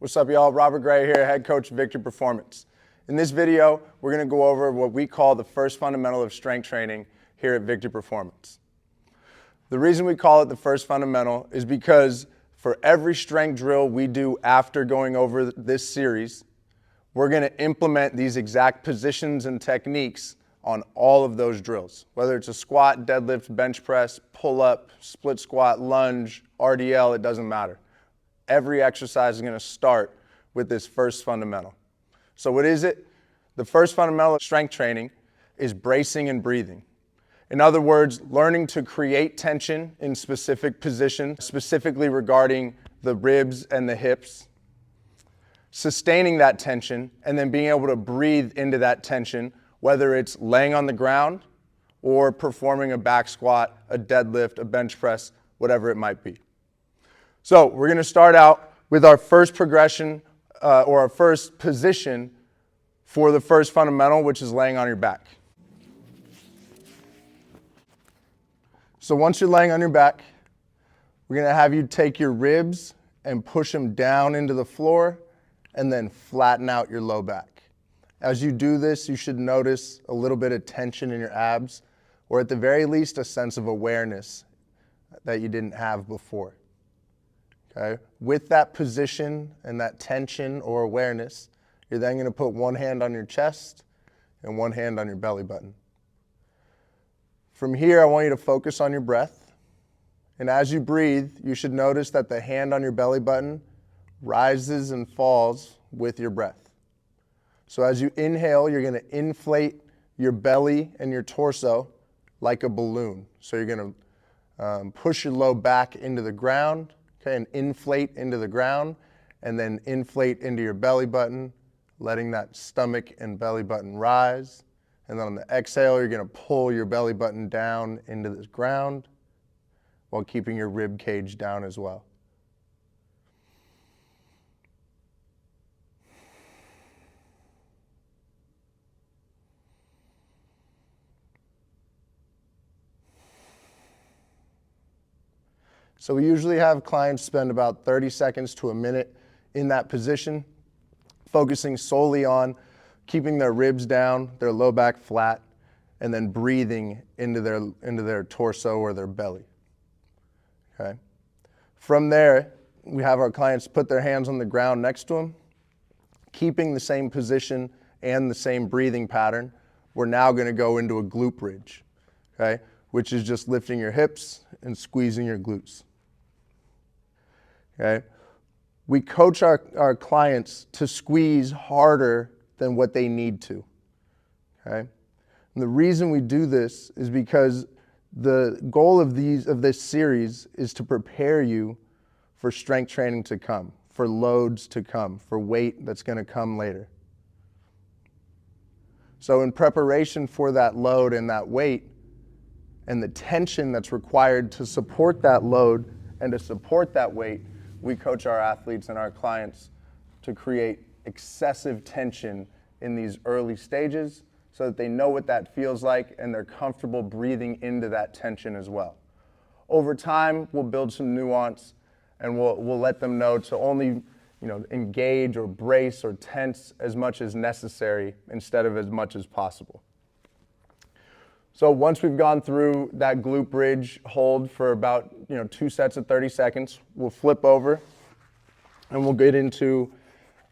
What's up, y'all? Robert Gray here, head coach of Victory Performance. In this video, we're going to go over what we call the first fundamental of strength training here at Victory Performance. The reason we call it the first fundamental is because for every strength drill we do after going over this series, we're going to implement these exact positions and techniques on all of those drills. Whether it's a squat, deadlift, bench press, pull-up, split squat, lunge, RDL, it doesn't matter. Every exercise is going to start with this first fundamental. So what is it? The first fundamental of strength training is bracing and breathing. In other words, learning to create tension in specific positions, specifically regarding the ribs and the hips, sustaining that tension, and then being able to breathe into that tension, whether it's laying on the ground or performing a back squat, a deadlift, a bench press, whatever it might be. So we're going to start out with our first progression or our first position for the first fundamental, which is laying on your back. So once you're laying on your back, we're going to have you take your ribs and push them down into the floor and then flatten out your low back. As you do this, you should notice a little bit of tension in your abs, or at the very least a sense of awareness that you didn't have before. Okay? With that position and that tension or awareness, you're then going to put one hand on your chest and one hand on your belly button. From here, I want you to focus on your breath. And as you breathe, you should notice that the hand on your belly button rises and falls with your breath. So as you inhale, you're going to inflate your belly and your torso like a balloon. So you're going to push your low back into the ground, okay, and inflate into the ground, and then inflate into your belly button, letting that stomach and belly button rise. And then on the exhale, you're going to pull your belly button down into the ground while keeping your rib cage down as well. So we usually have clients spend about 30 seconds to a minute in that position, focusing solely on keeping their ribs down, their low back flat, and then breathing into their torso or their belly. Okay? From there, we have our clients put their hands on the ground next to them, keeping the same position and the same breathing pattern. We're now going to go into a glute bridge, okay, which is just lifting your hips and squeezing your glutes. Okay? We coach our clients to squeeze harder than what they need to. Okay? And the reason we do this is because the goal of this series is to prepare you for strength training to come, for loads to come, for weight that's going to come later. So in preparation for that load and that weight and the tension that's required to support that load and to support that weight, we coach our athletes and our clients to create excessive tension in these early stages so that they know what that feels like and they're comfortable breathing into that tension as well. Over time, we'll build some nuance and we'll let them know to only engage or brace or tense as much as necessary instead of as much as possible. So once we've gone through that glute bridge hold for about 2 sets of 30 seconds, we'll flip over and we'll get into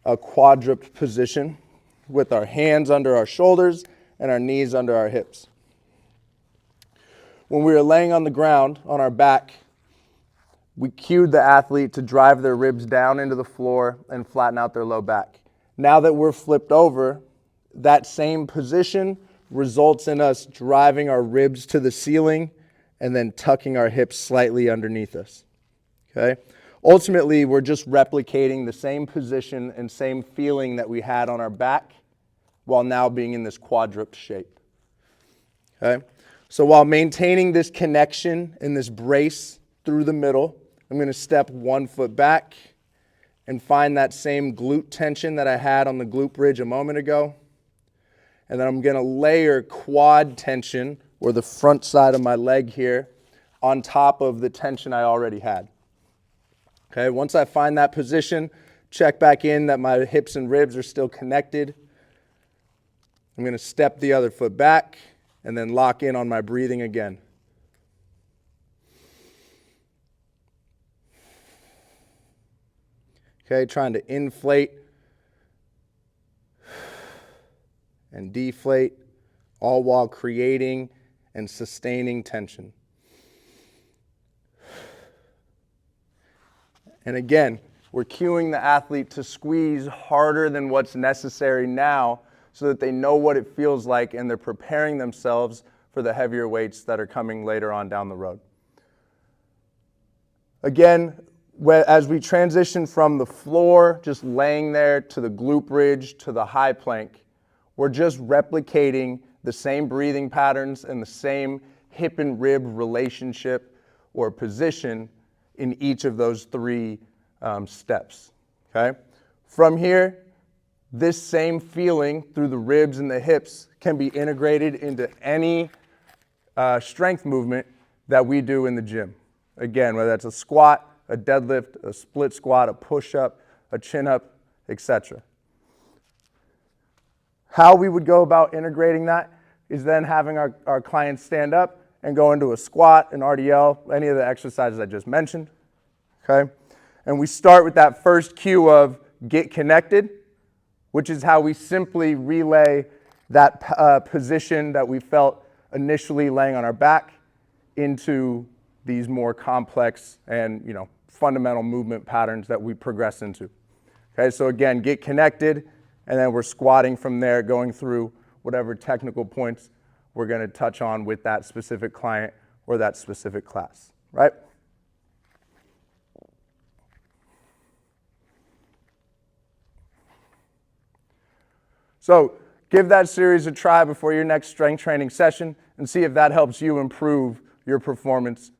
a quadruped position with our hands under our shoulders and our knees under our hips. When we were laying on the ground on our back, we cued the athlete to drive their ribs down into the floor and flatten out their low back. Now that we're flipped over, that same position results in us driving our ribs to the ceiling and then tucking our hips slightly underneath us. Okay? Ultimately, we're just replicating the same position and same feeling that we had on our back while now being in this quadruped shape. Okay? So while maintaining this connection and this brace through the middle, I'm going to step 1 foot back and find that same glute tension that I had on the glute bridge a moment ago. And then I'm going to layer quad tension, or the front side of my leg here, on top of the tension I already had. Okay, once I find that position, check back in that my hips and ribs are still connected. I'm going to step the other foot back and then lock in on my breathing again. Okay, trying to inflate and deflate, all while creating and sustaining tension. And again, we're cueing the athlete to squeeze harder than what's necessary now so that they know what it feels like and they're preparing themselves for the heavier weights that are coming later on down the road. Again, as we transition from the floor, just laying there, to the glute bridge, to the high plank, we're just replicating the same breathing patterns and the same hip and rib relationship or position in each of those three steps, okay? From here, this same feeling through the ribs and the hips can be integrated into any strength movement that we do in the gym. Again, whether that's a squat, a deadlift, a split squat, a push-up, a chin-up, etc. How we would go about integrating that is then having our clients stand up and go into a squat, an RDL, any of the exercises I just mentioned, okay? And we start with that first cue of get connected, which is how we simply relay that position that we felt initially laying on our back into these more complex and, fundamental movement patterns that we progress into. Okay, so again, get connected, and then we're squatting from there, going through whatever technical points we're going to touch on with that specific client or that specific class, right? So give that series a try before your next strength training session and see if that helps you improve your performance